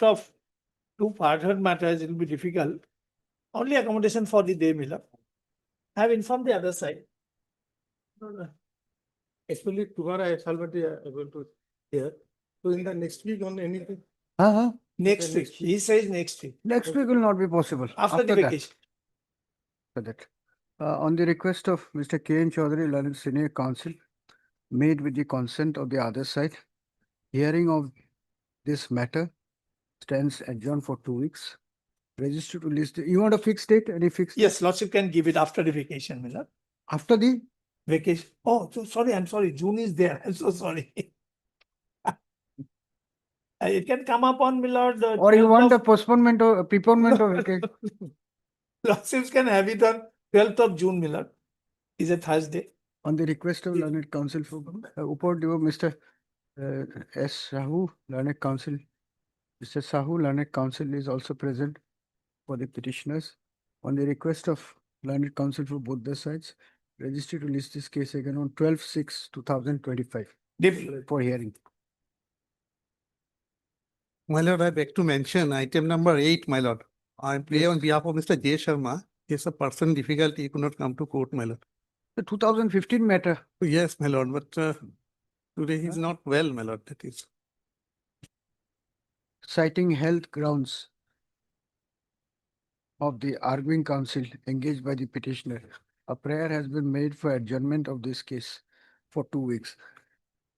of two further matters, it will be difficult. Only accommodation for the day, Miller. I have informed the other side. Actually, tomorrow I shall not be able to hear. So in the next week on anything. Next Okay, week. next week. He says next week. Next week will not be possible. After the that. vacation. After that. On the request of Mr. K.N. Chaudhary, Learned Senior Counsel, made with the consent of the other side, hearing of this matter stands adjourned for 2 weeks. Register to list. You want a fixed date? Any fixed? Yes, Lordship can give it after the vacation, Miller. After the Vacation. Oh, so sorry. I'm sorry. June is there. I'm so sorry. It can come up on Miller. or you want a postponement or preponement of vacation? Lordships can have it on 12th of June, Miller. Is a Thursday. On the request of Learned Counsel for Upper Divo, Mr. S. Sahu, Learned Counsel. Mr. Sahu, Learned Counsel is also present for the petitioners. On the request of Learned Counsel for both the sides, registered to list this case again on 12/6/2025 for hearing. My lord, I beg to mention item number 8, my lord. I am here on behalf of Mr. J. Sharma. He has a personal difficulty. He could not come to court, my lord. The 2015 matter. Yes, my lord, but today he is not well, my lord. That is. Citing health grounds of the arguing counsel engaged by the petitioner, a prayer has been made for adjournment of this case for 2 weeks.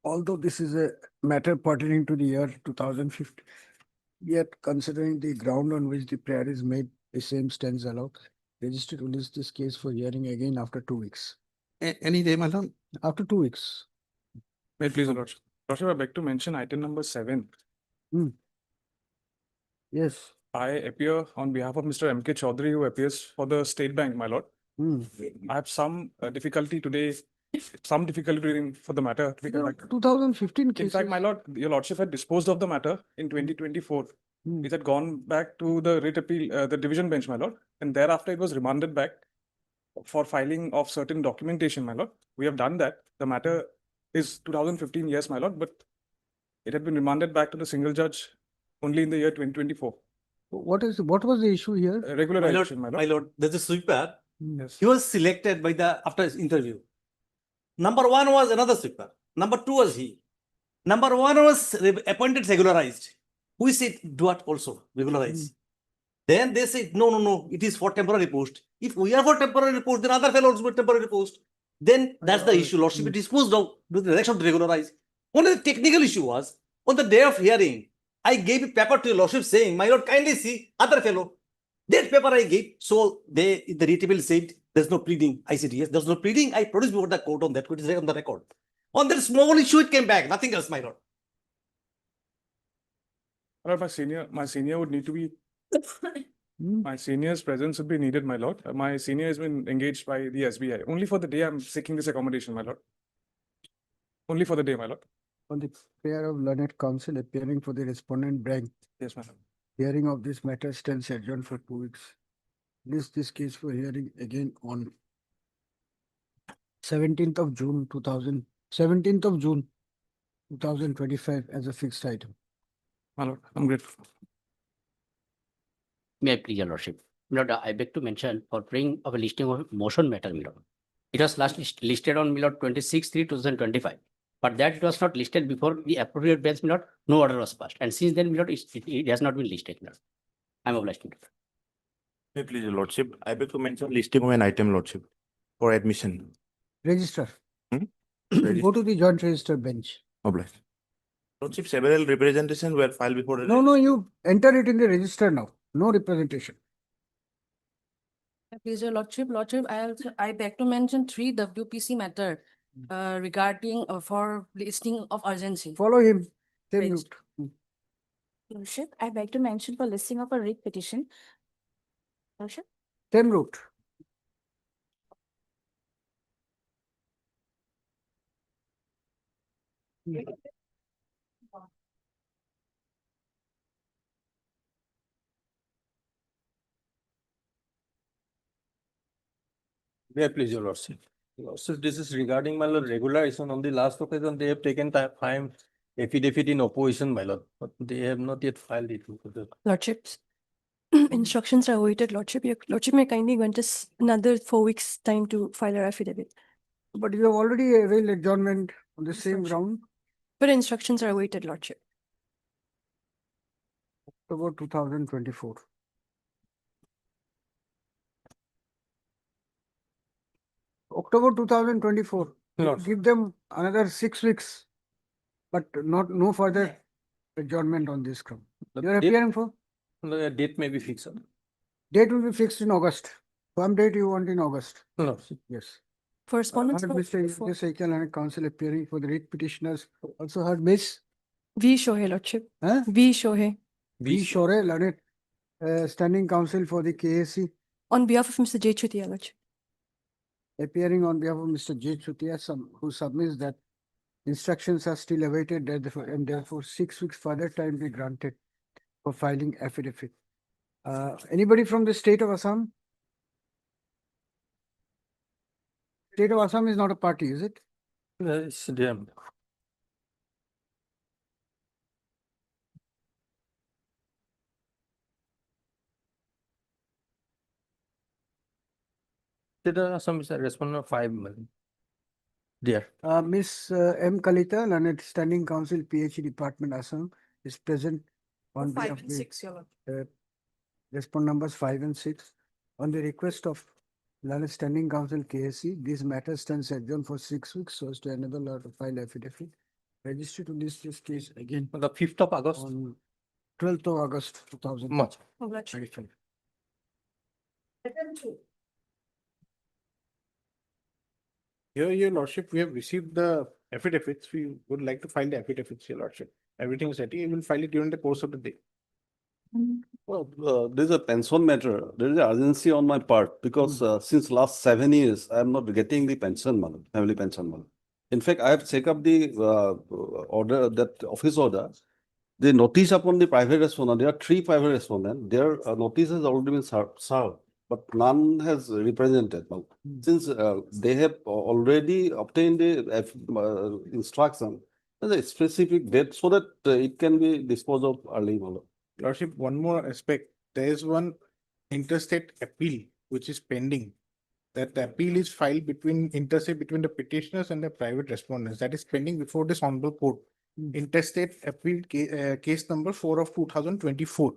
Although this is a matter pertaining to the year 2015, yet considering the ground on which the prayer is made, the same stands allowed. Registered to list this case for hearing again after 2 weeks. Any day, my lord. After 2 weeks. May it please, Your Lordship. Lordship, I beg to mention item number 7. Yes. I appear on behalf of Mr. M.K. Chaudhary, who appears for the State Bank, my lord. I have some difficulty today, reading for the matter. There are 2015 In cases. fact, my lord, Your Lordship had disposed of the matter in 2024. It had gone back to the writ appeal, the division bench, my lord, and thereafter it was remanded back for filing of certain documentation, my lord. We have done that. The matter is 2015, yes, my lord, but it had been remanded back to the single judge only in the year 2024. What was the issue here? Regularization, my lord. My lord, there's a sweeper. Yes. He was selected by after his interview. Number 1 was another sweeper. Number 2 was he. Number 1 was appointed regularized. Who said do it also regularize? Then they said no, it is for temporary post. If we are for temporary post, then other fellows will temporary post. Then that's the issue. Lordship disposed of to the election to regularize. Only the technical issue was on the day of hearing, I gave a paper to your lordship saying, my lord, kindly see other fellow. That paper I gave. So the retable said there's no pleading. I said yes, there's no pleading. I produced before the court on that. It is on the record. On that small issue, it came back. Nothing else, my lord. My senior would need to be. My senior's presence would be needed, my lord. My senior has been engaged by the SBI. Only for the day I'm seeking this accommodation, my lord. Only for the day, my lord. On the prayer of Learned Counsel appearing for the respondent bank, Yes, my lord. hearing of this matter stands adjourned for 2 weeks. List this case for hearing again on 17th of June 2025 as a fixed item. My lord, I'm grateful. May I please, Your Lordship? My Lord, I beg to mention for praying of a listing of motion matter, my lord. It was last listed on, my lord, 26/3/2025. But that it was not listed before the appropriate bench, my lord, no order was passed. And since then, my lord, it has not been listed, my lord. I'm obliged to do that. May it please, Your Lordship. I beg to mention listing of an item, Lordship, for admission. Register. Register. Go to the joint register bench. Obliged. Lordship, several representations were filed before the. No, you enter it in the register now. No representation. Please, Your Lordship, I beg to mention 3 WPC matter regarding for listing of urgency. Follow him. Same Right. route. Lordship, I beg to mention for listing of a writ petition. Lordship, Same route. May I please, Your Lordship? Lordship, this is regarding my lord regulation. On the last occasion, they have taken time affidavit in opposition, my lord, but they have not yet filed it. Lordships, instructions are awaited, Lordship. Your Lordship may kindly grant us another 4 weeks' time to file our affidavit. But you have already availed adjournment on the same Instruction. ground, But instructions are awaited, Lordship. October 2024. October 2024. Lord. Give them another 6 weeks, but no further adjournment on this ground. The You are date- appearing for? The date may be fixed. Sir. Date will be fixed in August. Firm date you want in August? Lord. Yes. Correspondence. Heard for- Mr. for- Sekal and counsel appearing for the writ petitioners. Also heard Miss V. Shohei, Lordship. Huh? V. Shohei. V. Shore, learned standing counsel for the KAC, On behalf of Mr. J. Chutia, Lordship. appearing on behalf of Mr. J. Chutia, who submits that instructions are still awaited, and therefore 6 weeks further time be granted for filing affidavit. Anybody from the state of Assam? State of Assam is not a party, is it? It's them. There are some respondent of 5 million. There. Miss M. Kalita, learned standing counsel, PhD Department, Assam, is present on behalf of the Your Lord. respond numbers 5 and 6. On the request of learned standing counsel KSC, this matter stands adjourned for 6 weeks so as to enable her to file affidavit. Registry to list this case again On the 5th of August. on 12th of August 2025. March. Oh, Lordship. Here, your lordship, we have received the affidavits. We would like to file the affidavits, your lordship. Everything is ready. We will file it during the course of the day. Well, there's a pension matter. There is urgency on my part because since last 7 years, I am not getting the pension money, family pension money. In fact, I have checked up the order, that office order. The notice upon the private respondent, there are 3 private respondents. Their notice has already been served, but none has represented. Now, since they have already obtained the instruction, there's a specific date so that it can be disposed of early. Lordship, one more aspect. There is one interstate appeal which is pending. That the appeal is filed between interstate between the petitioners and the private respondents. That is pending before this honorable court. Interstate appeal case number 4 of 2024.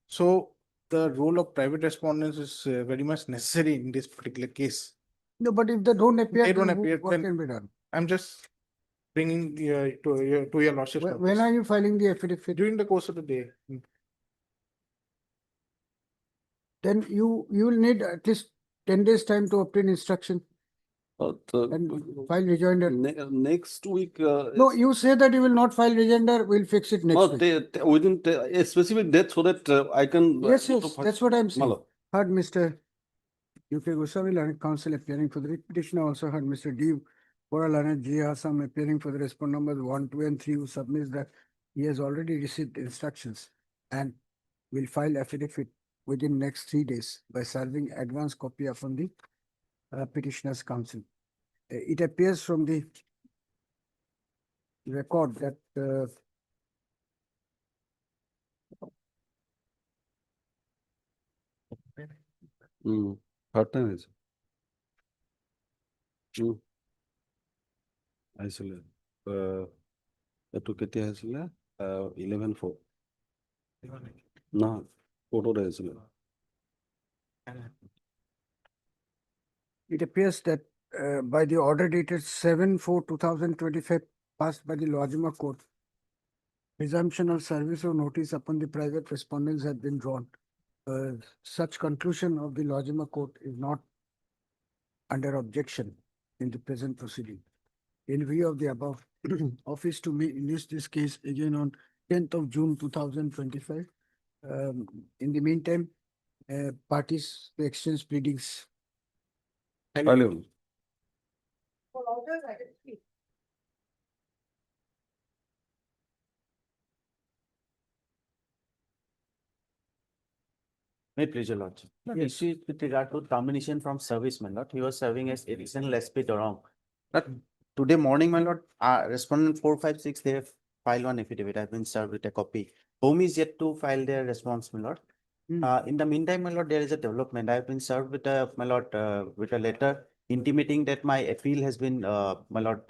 So the role of private respondents is very much necessary in this particular case. No, but if they don't appear, They don't then appear, what then- can be done? I'm just bringing to your lordship's When notice. are you filing the affidavit? During the course of the day. Then you will need at least 10 days time to obtain instruction and file rejoinder. Next week. No, you say that you will not file rejoinder, we'll fix it next week. Within a specific date so that I can. Yes, yes, that's what I'm saying. Malo. Heard Mr. UK Goswami, learned counsel appearing for the writ petition. Also heard Mr. D. Bora learned G. Assam appearing for the respond numbers 1, 2, and 3, who submits that he has already received instructions and will file affidavit within next 3 days by serving advance copy upon the petitioner's counsel. It appears from the record that Third time is. আহিছিলে এইটো কেতিয়া আহিছিলে 11/4 নহয় কোৰ্টত আহিছিলে it appears that by the order dated 7/4/2025 passed by the Lojima Court, resumption of service or notice upon the private respondents had been drawn. Such conclusion of the Lojima Court is not under objection in the present proceeding. In view of the above, office to list this case again on 10th of June 2025. In the meantime, parties to exchange pleadings. Valuable. May it please your lordship. No, Yes. issue is with regard to termination from service, my lord. He was serving as additional SP Dorong. But today morning, my lord, respondent 4, 5, 6, they have file one affidavit. I've been served with a copy. Home is yet to file their response, my lord. In the meantime, my lord, there is a development. I've been served with a, my lord, with a letter intimating that my appeal has been, my lord,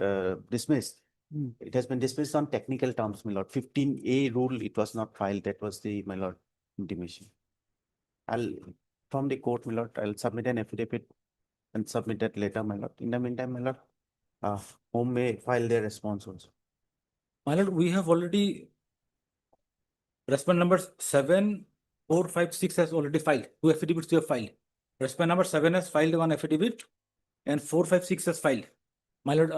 dismissed. It has been dismissed on technical terms, my lord. 15A rule, it was not filed. That was the, my lord, intimation. From the court, my lord, I'll submit an affidavit and submit that letter, my lord. In the meantime, my lord, home may file their response also. My lord, we have already respondent number 7, 4, 5, 6 has already filed. 2 affidavits you have filed. Respondent number 7 has filed 1 affidavit and 4, 5, 6 has filed. My lord,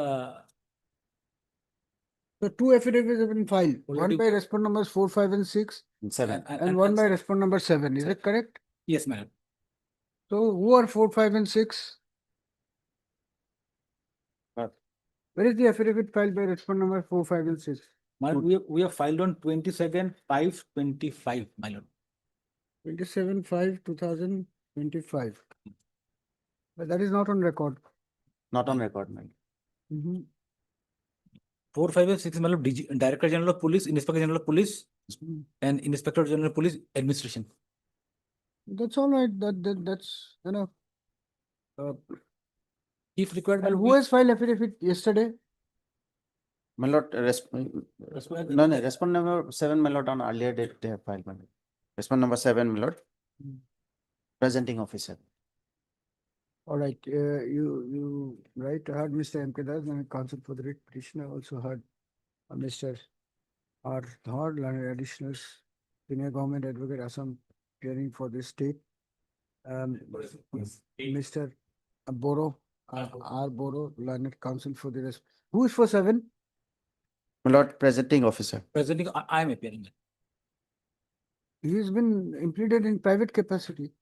So two affidavits have been filed, Already- one by respondent numbers 4, 5 and 6 And 7. and one by respondent number 7. Is it correct? yes, my lord. So who are 4, 5 and 6? Where is the affidavit filed by respondent number 4, 5 and 6? My lord, we have filed on 27/5/25, my lord. 27/5/2025. But that is not on record. Not on record, my lord. 4, 5 and 6, my lord, Director General of Police, Inspector General of Police, and Inspector General of Police Administration. That's all right. That's enough. If required, my And lord, who has filed affidavit yesterday? My lord, no, respond number 7, my lord, on earlier date they have filed, my lord. Respond number 7, my lord. Presenting officer. All right, you heard Mr. M. K. Das and counsel for the writ petitioner also heard Mr. R. Dhar, learned additionals, senior government advocate Assam, appearing for this state. Mr. Boro, R. Boro, learned counsel for the rest. Who is for 7? My lord, presenting officer. presenting, I am appearing. He has been implemented in private capacity.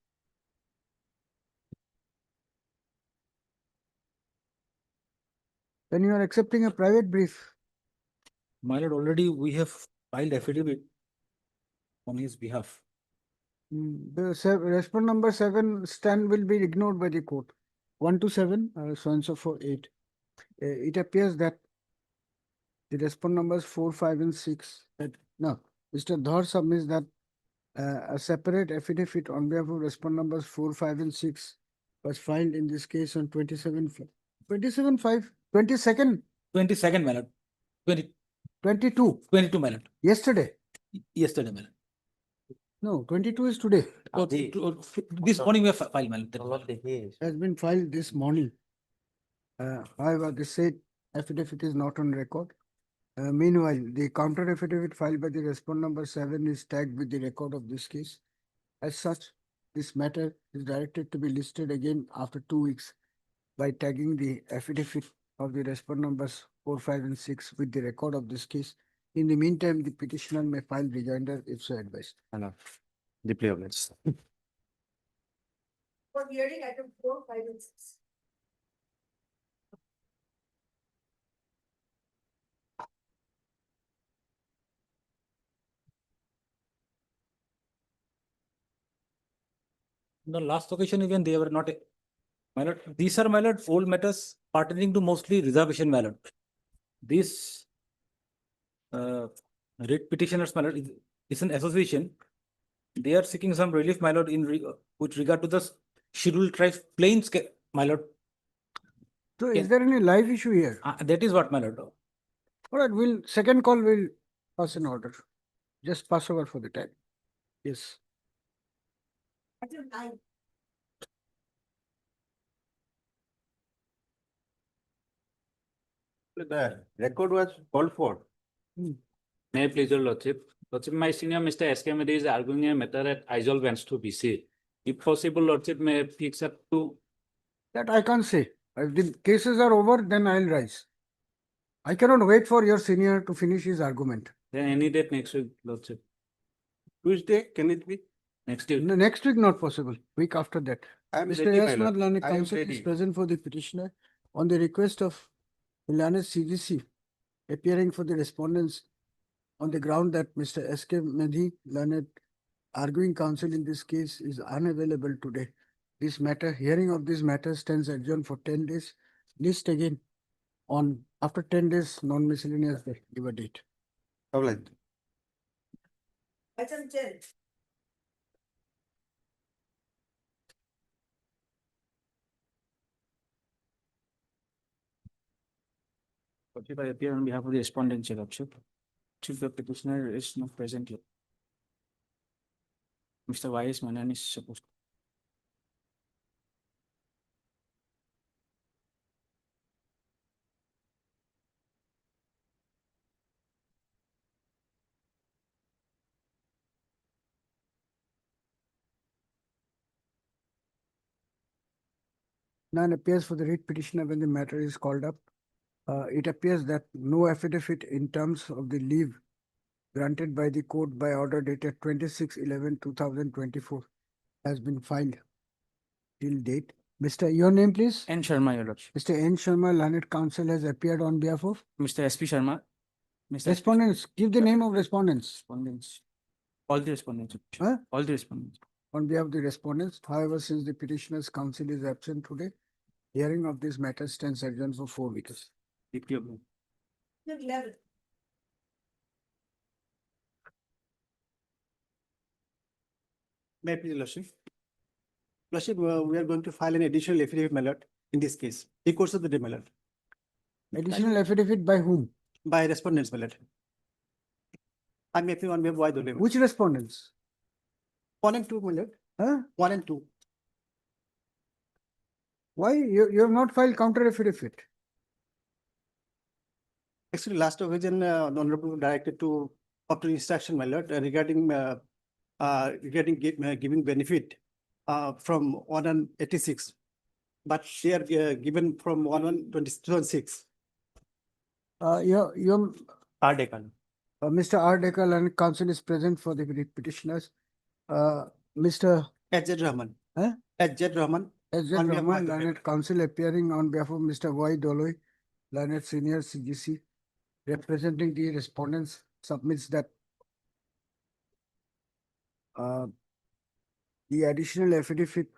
Then you are accepting a private brief. My lord, already we have filed affidavit on his behalf. The respondent number 7 stand will be ignored by the court. 1 to 7, so and so for 8. It appears that the respondent numbers 4, 5 and 6, no, Mr. Dhar submits that a separate affidavit on behalf of respondent numbers 4, 5 and 6 was filed in this case on 27/5, 22nd, 22nd, my lord. 22, 22, my lord. yesterday. Yesterday, my lord. No, 22 is today. Oh, this morning we have filed, my lord. Has been filed this morning. However, the said affidavit is not on record. Meanwhile, the counter affidavit filed by the respondent number 7 is tagged with the record of this case. As such, this matter is directed to be listed again after 2 weeks by tagging the affidavit of the respondent numbers 4, 5 and 6 with the record of this case. In the meantime, the petitioner may file rejoinder if so advised. My lord, deeply obliged. For hearing item 4, 5 and 6. The last occasion even they were not, my lord, these are, my lord, old matters pertaining to mostly reservation, my lord. This writ petitioners, my lord, is an association. They are seeking some relief, my lord, with regard to the scheduled tribes plains, my lord. So is there any live issue here? That is what, my lord. All right, second call will pass in order. Just pass over for the time. Yes. The record was called for. May I please your lordship? Lordship, my senior Mr. S.K. Mehdi is arguing a matter at Aizawl bench to BC. If possible, lordship may fix up to. That I can't say. If the cases are over, then I'll rise. I cannot wait for your senior to finish his argument. Then any date next week, lordship. Tuesday, can it be? Next week. No, next week not possible. Week after that. I am Mr. ready, my Yasmat lord. Lanik I am counsel is ready. present for the petitioner on the request of Lanet CGC appearing for the respondents on the ground that Mr. S.K. Mehdi Lanet arguing counsel in this case is unavailable today. This matter, hearing of this matter stands adjourned for 10 days. List again on after 10 days, non-miscellaneous day, give a date. Obliged. Item 10. Lordship, I appear on behalf of the respondent, Your Lordship. Chief, the petitioner is not present yet. Mr. Y.S. Manan is supposed. None appears for the writ petitioner when the matter is called up. It appears that no affidavit in terms of the leave granted by the court by order dated 26/11/2024 has been filed till date. Mr. Your name, please? N. Sharma, Your Lordship. Mr. N. Sharma, learned counsel, has appeared on behalf of Mr. S.P. Sharma. Mr. respondents. Give the name of respondents. Respondents. All the respondents. Your Lordship. Huh? All the respondents. On behalf of the respondents. However, since the petitioner's counsel is absent today, hearing of this matter stands adjourned for 4 weeks. Deeply obliged. 11. May I please, Lordship? Lordship, we are going to file an additional affidavit, my lord, in this case, in course of the day, my lord, Additional affidavit by whom? by respondents, my lord. I may appear on behalf of Y. Dole. Which respondents? 1 and 2, my lord. Huh? 1 and 2. Why? You have not filed counter affidavit. Actually, last occasion, the Honorable directed to obtain instruction, my lord, regarding giving benefit from 186. But they are given from 1/1/2026. Your R. Dekan. Mr. R. Dekal and counsel is present for the writ petitioners. Mr. Ajed Rahman. Huh? Ajed Rahman. S. On behalf of Rahman, advocate. learned counsel appearing on behalf of Mr. Y. Doloi, learned senior CGC, representing the respondents, submits that the additional affidavit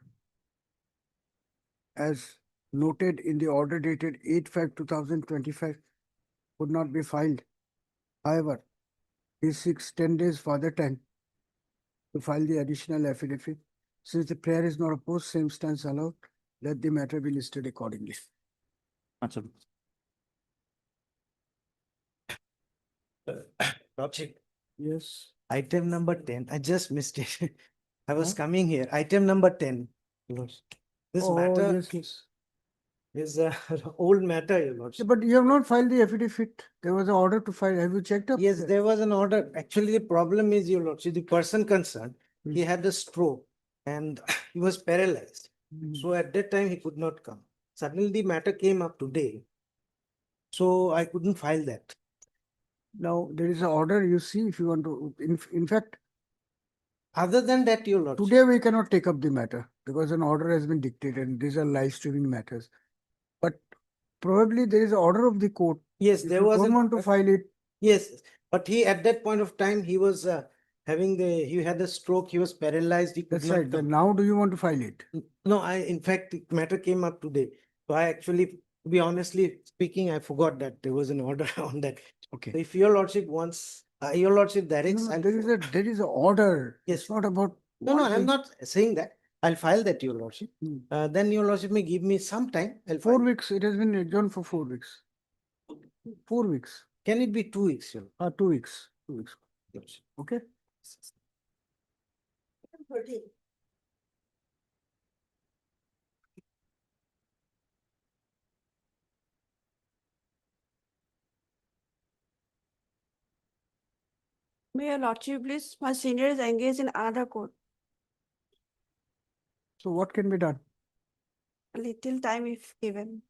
as noted in the order dated 8/5/2025 could not be filed. However, he seeks 10 days further time to file the additional affidavit. Since the prayer is not opposed, same stands allowed. Let the matter be listed accordingly. Answer. Lordship, Yes. item number 10, I just missed it. I was Huh? coming here, item number 10. This Oh, matter yes, yes. is a old matter, Your Lordship. But you have not filed the affidavit. There was an order to file. Have you checked up? Yes, there was an order. Actually, the problem is, Your Lordship, the person concerned, he had a stroke and he was paralyzed. So at that time, he could not come. Suddenly, the matter came up today. So I couldn't file that. Now, there is an order, you see, if you want to, in fact, Other than that, Your Lordship. today we cannot take up the matter because an order has been dictated and these are live streaming matters. But probably there is an order of the court. Yes, If there you was. don't want to file it. Yes, but he, at that point of time, he was he had a stroke, he was paralyzed. He could That's not right. Then come. now do you want to file it? No, in fact, the matter came up today. So I actually, to be honestly speaking, I forgot that there was an order on that. Okay. So if your lordship wants, your lordship directs. No, I'll- there is an order. Yes. It's not about. No, what I'm is- not saying that. I'll file that, your lordship. Then your lordship may give me some time. I'll 4 file. weeks. It has been adjourned for 4 weeks. 4 weeks. Can it be 2 weeks, your 2 weeks. 2 weeks. lordship? Okay. 13. May your lordship please, my senior is engaged in another court. So what can be done? A little time if given.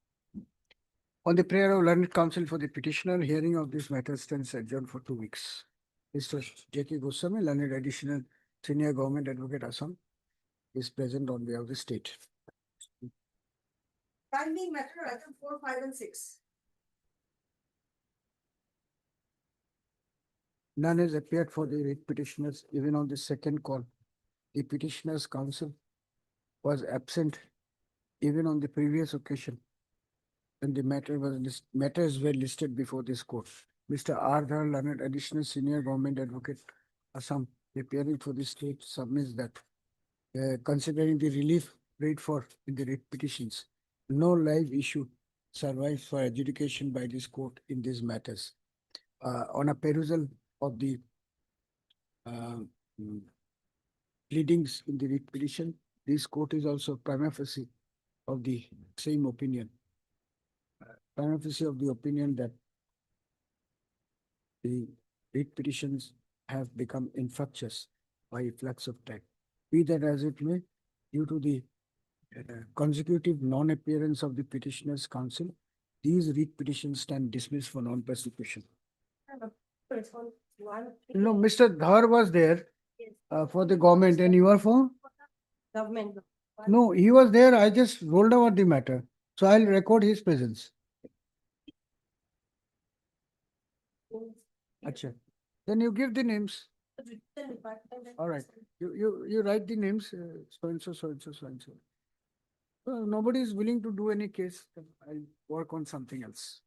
On the prayer of learned counsel for the petitioner, hearing of this matter stands adjourned for 2 weeks. Mr. J.K. Goswami, learned additional senior government advocate Assam, is present on behalf of the state. Pending matter item 4, 5, and 6. None has appeared for the writ petitioners even on the second call. The petitioner's counsel was absent even on the previous occasion when the matters were listed before this court. Mr. R. Dhar, Leonard, Additional Senior Government Advocate, Assam, appearing for the state submits that considering the relief rate for in the writ petitions, no live issue survives for adjudication by this court in these matters. On a perusal of the pleadings in the writ petition, this court is also prima facie of the same opinion. Prima facie of the opinion that the writ petitions have become infructuous by flux of time. Be that as it may, due to the consecutive non-appearance of the petitioner's counsel, these writ petitions stand dismissed for non-persecution. No, Mr. Dhar was there for the government and you are for? Government. No, he was there. I just rolled over the matter. So I'll record his presence. Acha. Then you give the names. All right. You write the names, so and so, so and so, so and so. Nobody is willing to do any case. I'll work on something else.